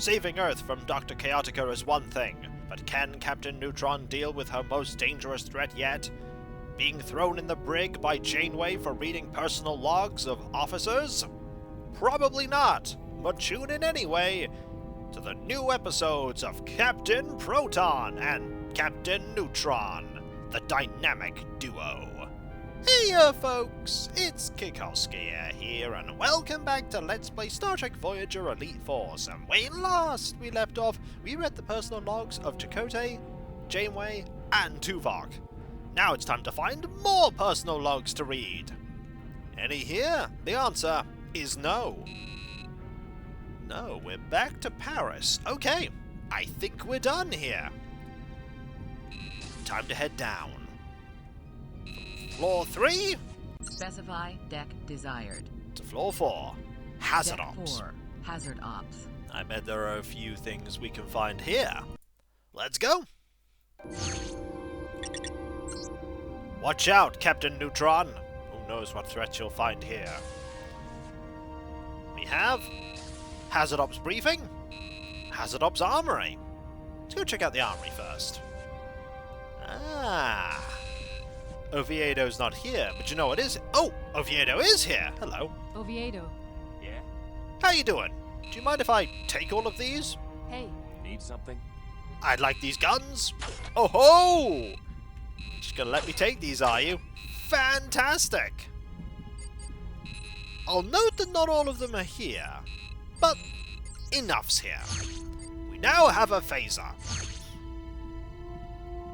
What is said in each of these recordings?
Saving Earth from Dr. Chaotica is one thing, but can Captain Neutron deal with her most dangerous threat yet? Being thrown in the brig by Janeway for reading personal logs of officers? Probably not, but tune in anyway to the new episodes of Captain Proton and Captain Neutron, the dynamic duo. Hey folks, it's Kikoskia here, and welcome back to Let's Play Star Trek Voyager Elite Force. And when last we left off, we read the personal logs of Chakotay, Janeway, and Tuvok. Now it's time to find more personal logs to read. Any here? The answer is no. No, we're back to Paris. Okay, I think we're done here. Time to head down. Floor 3? Specify deck desired. To floor 4. Hazard Deck Ops. 4. Hazard Ops. I bet there are a few things we can find here. Let's go! Watch out, Captain Neutron! Who knows what threats you'll find here. We have Hazard Ops Briefing, Hazard Ops Armory. Let's go check out the Armory first. Ah! Oviedo's not here, but you know what is? Oh! Oviedo is here! Hello. Oviedo. Yeah? How you doing? Do you mind if I take all of these? Hey. Need something? I'd like these guns. Oh ho! Just gonna let me take these, are you? Fantastic! I'll note that not all of them are here, but enough's here. We now have a phaser.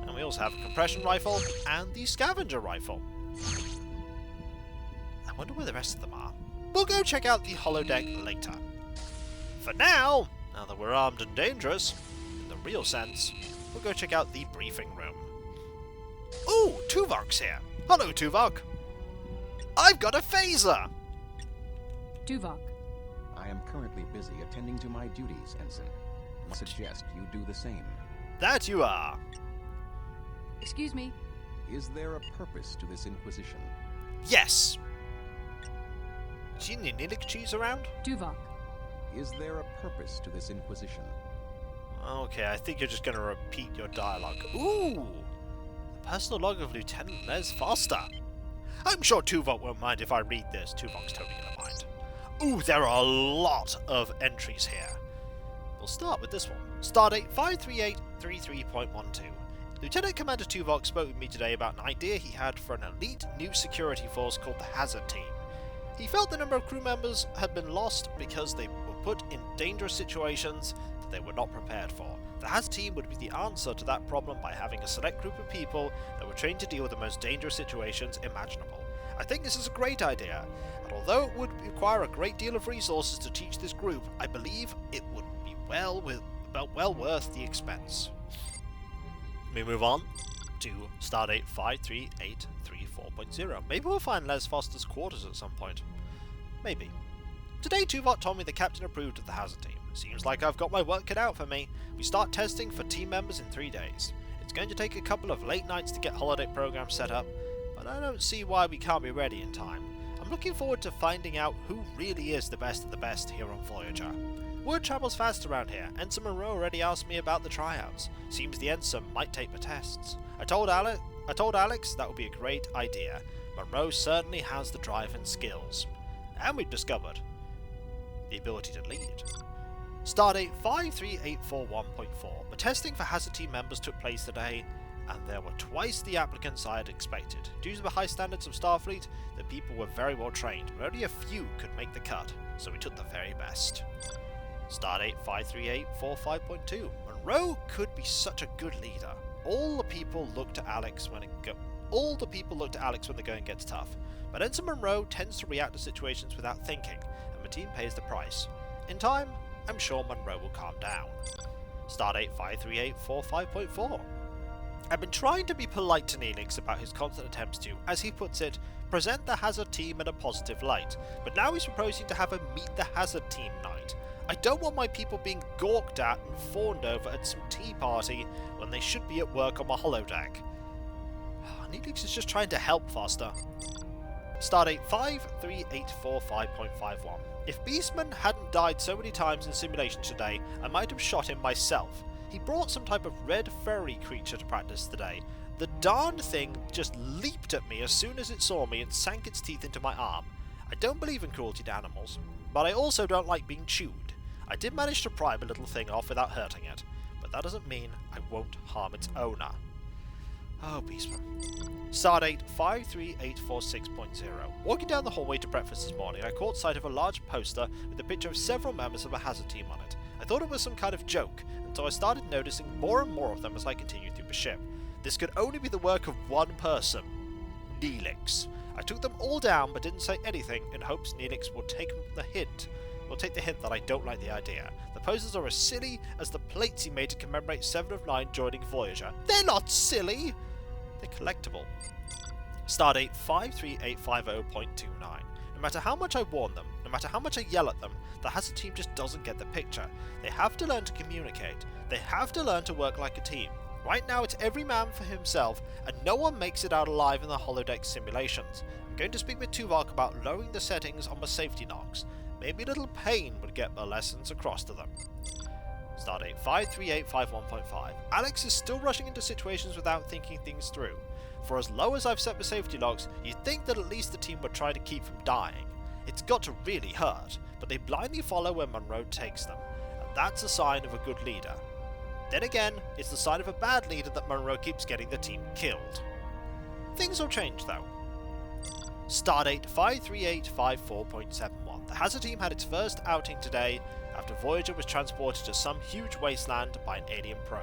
And we also have a compression rifle and the scavenger rifle. I wonder where the rest of them are. We'll go check out the holodeck later. For now that we're armed and dangerous, in the real sense, we'll go check out the briefing room. Ooh, Tuvok's here. Hello, Tuvok. I've got a phaser! Tuvok. I am currently busy attending to my duties, Ensign. I suggest you do the same. That you are. Excuse me. Is there a purpose to this inquisition? Yes. Seen any Nilix cheese around? Tuvok. Is there a purpose to this inquisition? Okay, I think you're just going to repeat your dialogue. Ooh! The personal log of Lieutenant Les Foster. I'm sure Tuvok won't mind if I read this. Tuvok's totally going to mind. Ooh, there are a lot of entries here. We'll start with this one. Stardate 53833.12. Lieutenant Commander Tuvok spoke with me today about an idea he had for an elite new security force called the Hazard Team. He felt the number of crew members had been lost because they were put in dangerous situations that they were not prepared for. The Hazard Team would be the answer to that problem by having a select group of people that were trained to deal with the most dangerous situations imaginable. I think this is a great idea, and although it would require a great deal of resources to teach this group, I believe it would be well worth the expense. We move on to Stardate 53834.0. Maybe we'll find Les Foster's quarters at some point. Maybe. Today Tuvok told me the captain approved of the Hazard Team. Seems like I've got my work cut out for me. We start testing for team members in 3 days. It's going to take a couple of late nights to get holodeck programs set up, but I don't see why we can't be ready in time. I'm looking forward to finding out who really is the best of the best here on Voyager. Word travels fast around here. Ensign Monroe already asked me about the tryouts. Seems the ensign might take the tests. I told Alex that would be a great idea. Monroe certainly has the drive and skills. And we've discovered the ability to lead. Stardate 53841.4. The testing for Hazard Team members took place today, and there were twice the applicants I had expected. Due to the high standards of Starfleet, the people were very well trained, but only a few could make the cut, so we took the very best. Stardate 53845.2. Monroe could be such a good leader. All the people look to Alex when the going gets tough. But Ensign Monroe tends to react to situations without thinking, and the team pays the price. In time, I'm sure Monroe will calm down. Stardate 53845.4. I've been trying to be polite to Neelix about his constant attempts to, as he puts it, present the Hazard Team in a positive light, but now he's proposing to have a Meet the Hazard Team night. I don't want my people being gawked at and fawned over at some tea party when they should be at work on my holodeck. Neelix is just trying to help Foster. Stardate 53845.51. If Beastman hadn't died so many times in simulation today, I might have shot him myself. He brought some type of red furry creature to practice today. The darned thing just leaped at me as soon as it saw me and sank its teeth into my arm. I don't believe in cruelty to animals, but I also don't like being chewed. I did manage to pry a little thing off without hurting it, but that doesn't mean I won't harm its owner. Oh, Beastman. Stardate 53846.0. Walking down the hallway to breakfast this morning, I caught sight of a large poster with a picture of several members of a hazard team on it. I thought it was some kind of joke, and so I started noticing more and more of them as I continued through the ship. This could only be the work of one person, Neelix. I took them all down but didn't say anything in hopes Neelix would take the hint. Will take the hint that I don't like the idea. The posters are as silly as the plates he made to commemorate 7 of 9 joining Voyager. They're not silly! They're collectible. Stardate 53850.29. No matter how much I warn them, no matter how much I yell at them, the hazard team just doesn't get the picture. They have to learn to communicate. They have to learn to work like a team. Right now it's every man for himself, and no one makes it out alive in the holodeck simulations. I'm going to speak with Tuvok about lowering the settings on the safety knocks. Maybe a little pain would get the lessons across to them. Stardate 53851.5. Alex is still rushing into situations without thinking things through. For as low as I've set the safety locks, you'd think that at least the team would try to keep from dying. It's got to really hurt, but they blindly follow where Monroe takes them, and that's a sign of a good leader. Then again, it's the sign of a bad leader that Monroe keeps getting the team killed. Things will change though. Stardate 53854.71. The hazard team had its first outing today after Voyager was transported to some huge wasteland by an alien probe.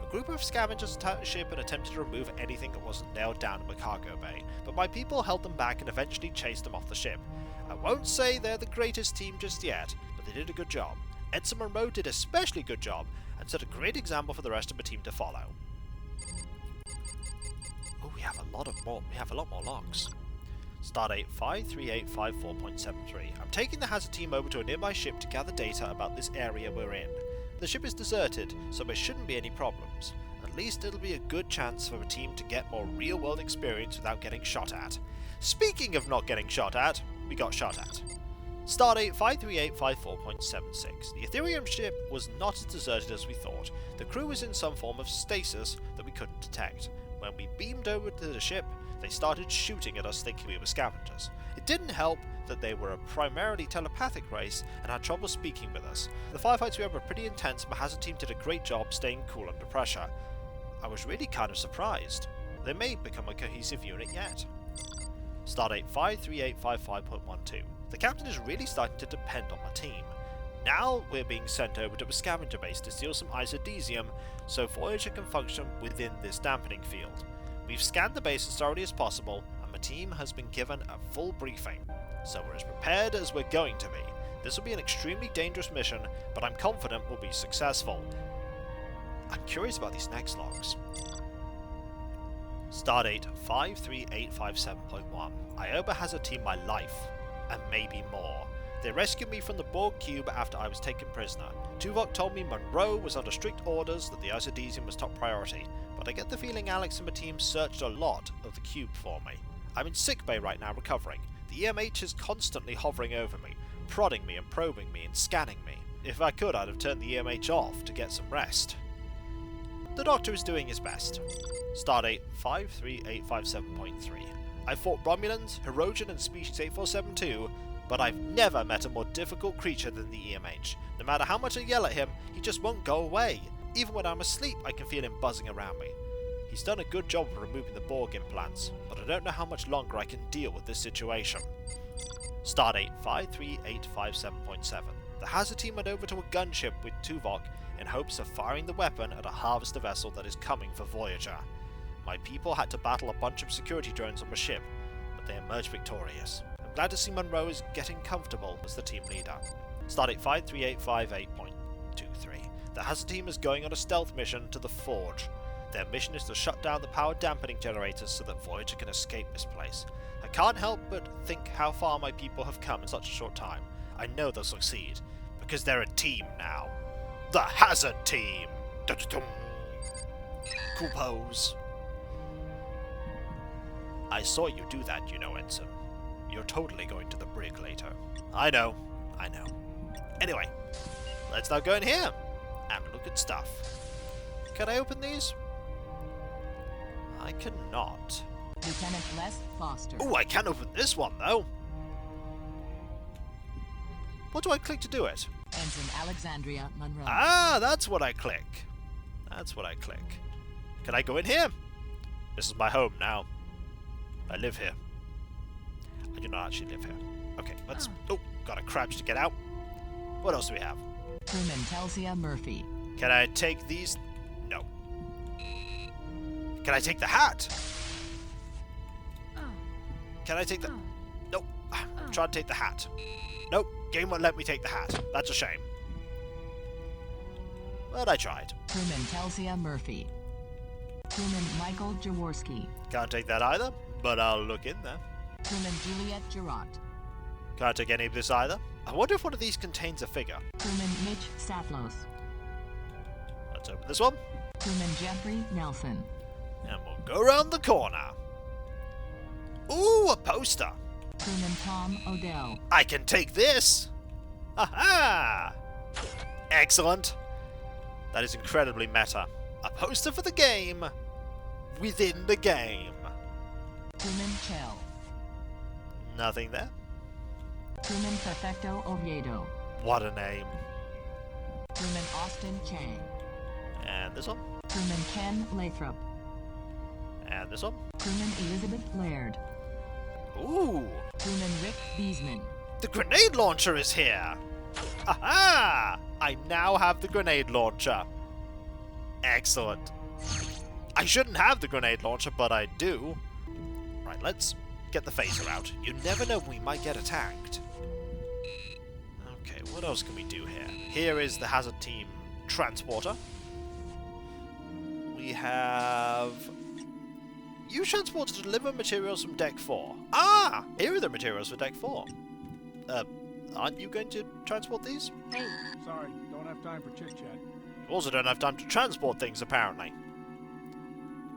A group of scavengers attacked the ship and attempted to remove anything that wasn't nailed down in the cargo bay, but my people held them back and eventually chased them off the ship. I won't say they're the greatest team just yet, but they did a good job. Ensign Monroe did an especially good job and set a great example for the rest of the team to follow. Oh, we have a lot more logs. Stardate 53854.73. I'm taking the hazard team over to a nearby ship to gather data about this area we're in. The ship is deserted, so there shouldn't be any problems. At least it'll be a good chance for the team to get more real-world experience without getting shot at. Speaking of not getting shot at, we got shot at. Stardate 53854.76. The Ethereum ship was not as deserted as we thought. The crew was in some form of stasis that we couldn't detect. When we beamed over to the ship, they started shooting at us thinking we were scavengers. It didn't help that they were a primarily telepathic race and had trouble speaking with us. The firefights we had were pretty intense, and the hazard team did a great job staying cool under pressure. I was really kind of surprised. They may become a cohesive unit yet. Stardate 53855.12. The captain is really starting to depend on the team. Now we're being sent over to a scavenger base to steal some isodesium so Voyager can function within this dampening field. We've scanned the base as thoroughly as possible, and the team has been given a full briefing, so we're as prepared as we're going to be. This will be an extremely dangerous mission, but I'm confident we'll be successful. I'm curious about these next logs. Stardate 53857.1. Ioba has a team my life, and maybe more. They rescued me from the Borg cube after I was taken prisoner. Tuvok told me Monroe was under strict orders that the isodesium was top priority, but I get the feeling Alex and the team searched a lot of the cube for me. I'm in sickbay right now recovering. The EMH is constantly hovering over me, prodding me and probing me and scanning me. If I could, I'd have turned the EMH off to get some rest. The Doctor is doing his best. Stardate 53857.3. I fought Romulans, Hirogen and Species 8472, but I've never met a more difficult creature than the EMH. No matter how much I yell at him, he just won't go away. Even when I'm asleep, I can feel him buzzing around me. He's done a good job of removing the Borg implants, but I don't know how much longer I can deal with this situation. Stardate 53857.7. The hazard team went over to a gunship with Tuvok in hopes of firing the weapon at a harvester vessel that is coming for Voyager. My people had to battle a bunch of security drones on the ship, but they emerged victorious. I'm glad to see Monroe is getting comfortable as the team leader. Stardate 53858.23. The hazard team is going on a stealth mission to the Forge. Their mission is to shut down the power dampening generators so that Voyager can escape this place. I can't help but think how far my people have come in such a short time. I know they'll succeed, because they're a team now. The hazard team! Dun-dun-dun. Cool pose. I saw you do that, you know, Ensign. You're totally going to the brig later. I know. I know. Anyway, let's now go in here and look at stuff. Can I open these? I cannot. Lieutenant Les Foster. Oh, I can open this one, though. What do I click to do it? Ensign Alexandria Monroe. Ah, that's what I click. That's what I click. Can I go in here? This is my home now. I live here. I do not actually live here. Okay, let's... Oh, gotta crouch to get out. What else do we have? Crewman Telsia Murphy. Can I take these? No. Can I take the hat? Can I take the... Nope. I'm trying to take the hat. Nope. Game won't let me take the hat. That's a shame. But I tried. Crewman Telsia Murphy. Crewman Michael Jaworski. Can't take that either, but I'll look in there. Crewman Juliet Jurot. Can't take any of this either. I wonder if one of these contains a figure. Crewman Mitch Statlos. Let's open this one. Crewman Jeffrey Nelson. And we'll go around the corner. Ooh, a poster. Crewman Tom Odell. I can take this. Aha! Excellent. That is incredibly meta. A poster for the game within the game. Crewman Chell. Nothing there. Crewman Perfecto Oviedo. What a name. Crewman Austin Chang. And this one. Crewman Ken Lathrop. And this one. Crewman Elizabeth Laird. Ooh. Crewman Rick Beesman. The grenade launcher is here. Aha! I now have the grenade launcher. Excellent. I shouldn't have the grenade launcher, but I do. Right, let's get the phaser out. You never know, we might get attacked. Okay, what else can we do here? Here is the hazard team transporter. We have... Use transporter to deliver materials from Deck 4. Ah! Here are the materials for Deck 4. Aren't you going to transport these? Hey, Sorry, don't have time for chit-chat. You also don't have time to transport things, apparently.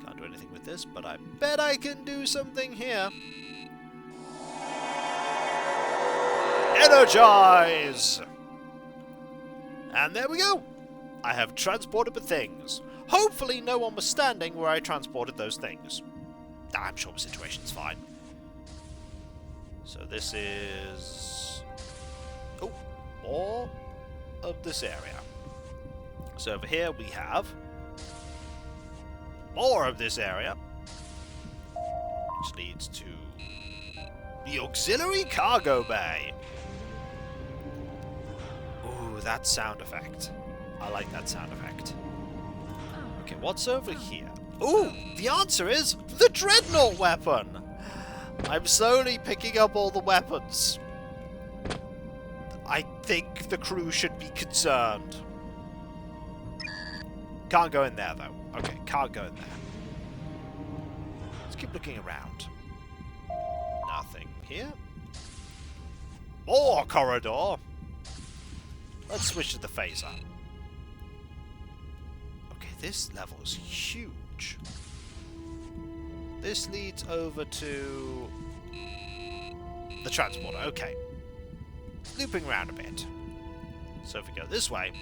Can't do anything with this, but I bet I can do something here. Energize! And there we go! I have transported the things. Hopefully no one was standing where I transported those things. I'm sure the situation's fine. So this is... Oh, more of this area. So over here we have more of this area, which leads to the auxiliary cargo bay. Ooh, that sound effect. I like that sound effect. Okay, what's over here? Ooh, the answer is the dreadnought weapon. I'm slowly picking up all the weapons. I think the crew should be concerned. Can't go in there, though. Okay, can't go in there. Let's keep looking around. Nothing here. More corridor. Let's switch to the phaser. Okay, this level is huge. This leads over to the transporter. Okay. Looping around a bit. So if we go this way...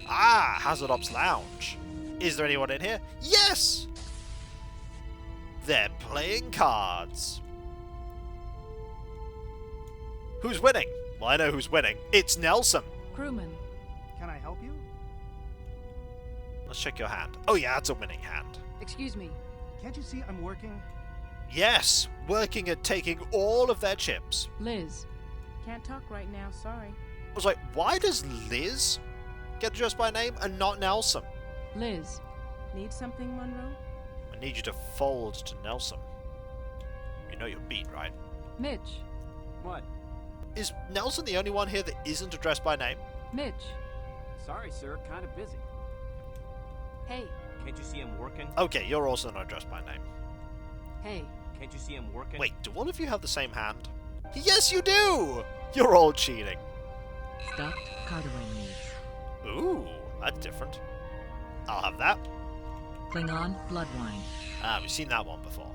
Ah! Hazard Ops Lounge. Is there anyone in here? Yes! They're playing cards. Who's winning? Well, I know who's winning. It's Nelson. crewman. Can I help you? Let's check your hand. Oh yeah, that's a winning hand. Excuse me. Can't you see I'm working? Yes! Working at taking all of their chips. Liz. Can't talk right now, sorry. I was like, why does Liz get addressed by name and not Nelson? Liz. Need something, Monroe? I need you to fold to Nelson. You know you're beat, right? Mitch. What? Is Nelson the only one here that isn't addressed by name? Mitch. Sorry, sir. Kind of busy. Hey. Can't you see I'm working? Okay, you're also not addressed by name. Hey. Can't you see I'm working? Wait, do all of you have the same hand? Yes, you do! You're all cheating. Stuffed Carteret meats. Ooh, that's different. I'll have that. Klingon blood wine. Ah, we've seen that one before.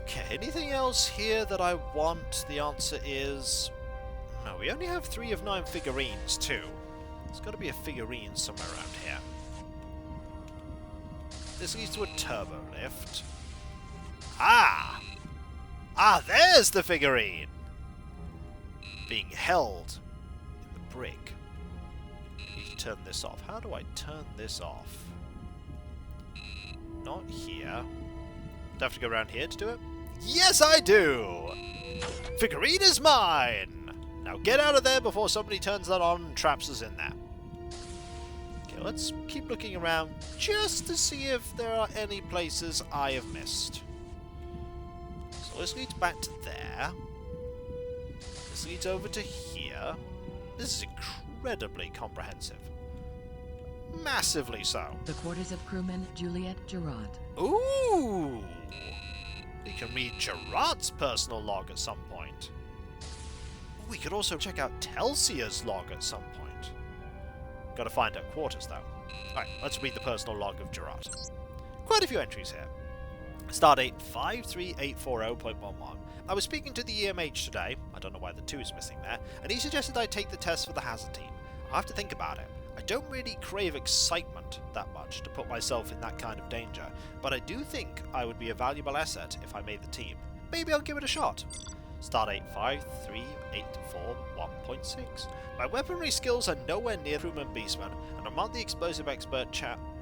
Okay, anything else here that I want? The answer is... no, we only have 3 of 9 figurines, too. There's got to be a figurine somewhere around here. This leads to a turbo lift. Ah! Ah, there's the figurine! Being held in the brick. Need to turn this off. How do I turn this off? Not here. Do I have to go around here to do it? Yes, I do! Figurine is mine! Now get out of there before somebody turns that on and traps us in there. Okay, let's keep looking around just to see if there are any places I have missed. So this leads back to there. This leads over to here. This is incredibly comprehensive. Massively so. The quarters of crewman Juliet Jurot. Ooh! We can read Jurot's personal log at some point. We could also check out Telsia's log at some point. Gotta find her quarters, though. Alright, let's read the personal log of Jurot. Quite a few entries here. Stardate 53840.11. I was speaking to the EMH today, I don't know why the 2 is missing there, and he suggested I take the test for the hazard team. I'll have to think about it. I don't really crave excitement that much to put myself in that kind of danger, but I do think I would be a valuable asset if I made the team. Maybe I'll give it a shot. Stardate 53841.6. My weaponry skills are nowhere near crewman Beastman, and I'm not the explosive expert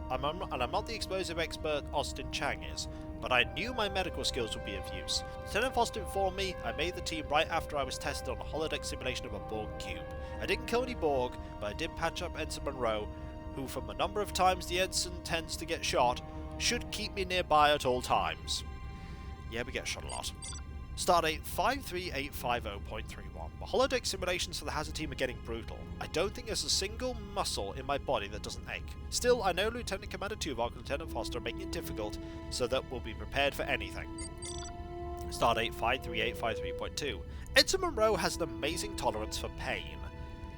I'm not the explosive expert Austin Chang is, but I knew my medical skills would be of use. Lieutenant Foster informed me I made the team right after I was tested on a holodeck simulation of a Borg cube. I didn't kill any Borg, but I did patch up Ensign Monroe, who from the number of times the Ensign tends to get shot, should keep me nearby at all times. Yeah, we get shot a lot. Stardate 53850.31. The holodeck simulations for the hazard team are getting brutal. I don't think there's a single muscle in my body that doesn't ache. Still, I know Lieutenant Commander Tuvok and Lieutenant Foster are making it difficult, so that we'll be prepared for anything. Stardate 53853.2. Ensign Monroe has an amazing tolerance for pain.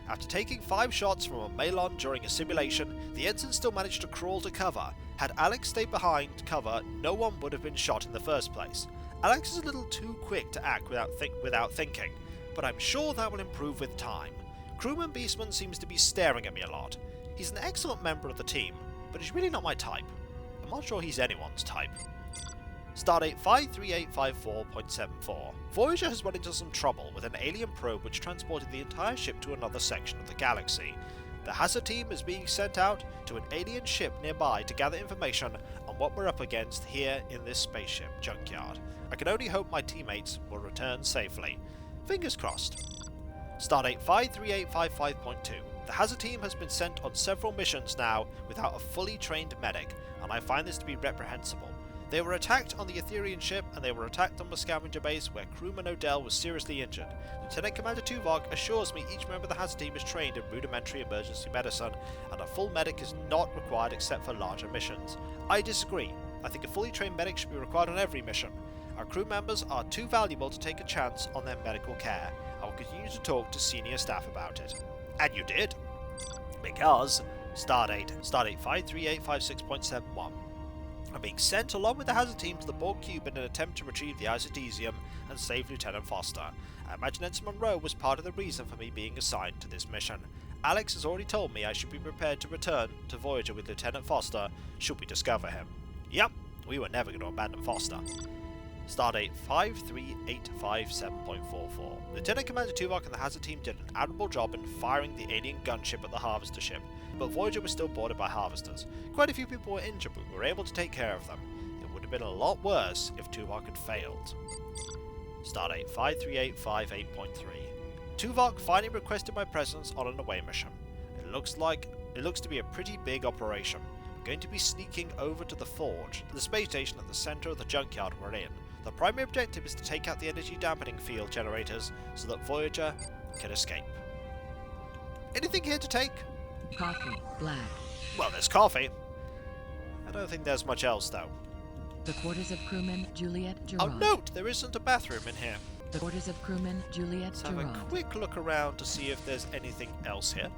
After taking 5 shots from a Malon during a simulation, the Ensign still managed to crawl to cover. Had Alex stayed behind cover, no one would have been shot in the first place. Alex is a little too quick to act without thinking, but I'm sure that will improve with time. Crewman Beastman seems to be staring at me a lot. He's an excellent member of the team, but he's really not my type. I'm not sure he's anyone's type. Stardate 53854.74. Voyager has run into some trouble with an alien probe which transported the entire ship to another section of the galaxy. The hazard team is being sent out to an alien ship nearby to gather information on what we're up against here in this spaceship junkyard. I can only hope my teammates will return safely. Fingers crossed. Stardate 53855.2. The hazard team has been sent on several missions now without a fully trained medic, and I find this to be reprehensible. They were attacked on the Etherean ship, and they were attacked on the scavenger base where crewman Odell was seriously injured. Lieutenant Commander Tuvok assures me each member of the hazard team is trained in rudimentary emergency medicine, and a full medic is not required except for larger missions. I disagree. I think a fully trained medic should be required on every mission. Our crew members are too valuable to take a chance on their medical care. I will continue to talk to senior staff about it. And you did. Because Stardate 53856.71. I'm being sent along with the hazard team to the Borg cube in an attempt to retrieve the isotesium and save Lieutenant Foster. I imagine Ensign Monroe was part of the reason for me being assigned to this mission. Alex has already told me I should be prepared to return to Voyager with Lieutenant Foster should we discover him. Yep, we were never going to abandon Foster. Stardate 53857.44. Lieutenant Commander Tuvok and the hazard team did an admirable job in firing the alien gunship at the harvester ship, but Voyager was still boarded by harvesters. Quite a few people were injured, but we were able to take care of them. It would have been a lot worse if Tuvok had failed. Stardate 53858.3. Tuvok finally requested my presence on an away mission. It looks to be a pretty big operation. We're going to be sneaking over to the Forge, the space station at the center of the junkyard we're in. The primary objective is to take out the energy dampening field generators so that Voyager can escape. Anything here to take? Coffee, black. Well, there's coffee. I don't think there's much else, though. The quarters of crewman Juliet Jurot. Oh, note! There isn't a bathroom in here. The quarters of crewman Juliet Let's have a Jurot. quick look around to see if there's anything else here.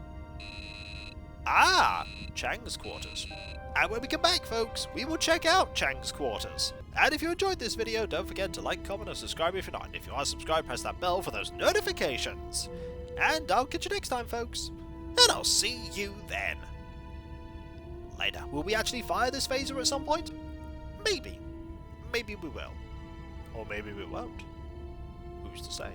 Ah! Chang's quarters. And when we come back, folks, we will check out Chang's quarters. And if you enjoyed this video, don't forget to like, comment, and subscribe if you're not. And if you are subscribed, press that bell for those notifications. And I'll catch you next time, folks. And I'll see you then. Later. Will we actually fire this phaser at some point? Maybe. Maybe we will. Or maybe we won't. Who's to say?